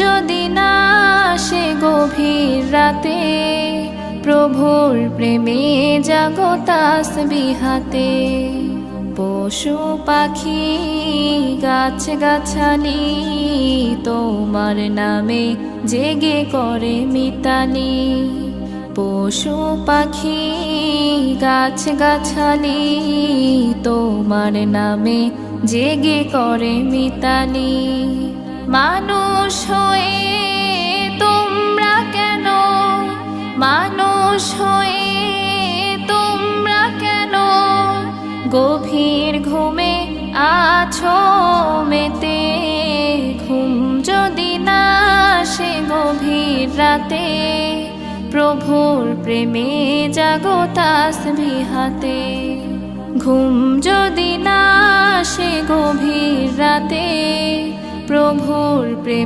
যদি না আসে গভীর রাতে, প্রভুর প্রেমে জাগো তাসবিহাতে। পশু পাখি গাছ গাছালি তোমার নামে জেগে করে মিতালি। পশু পাখি গাছ গাছালি তোমার নামে জেগে করে মিতালি। মানুষ হয়ে তোমরা কেন, মানুষ হয়ে তোমরা কেন গভীর ঘুমে আছো মেতে। ঘুম যদি না আসে গভীর রাতে, প্রভুর প্রেমে জাগো তাসবিহাতে। ঘুম যদি না আসে গভীর রাতে, প্রভুর প্রেমে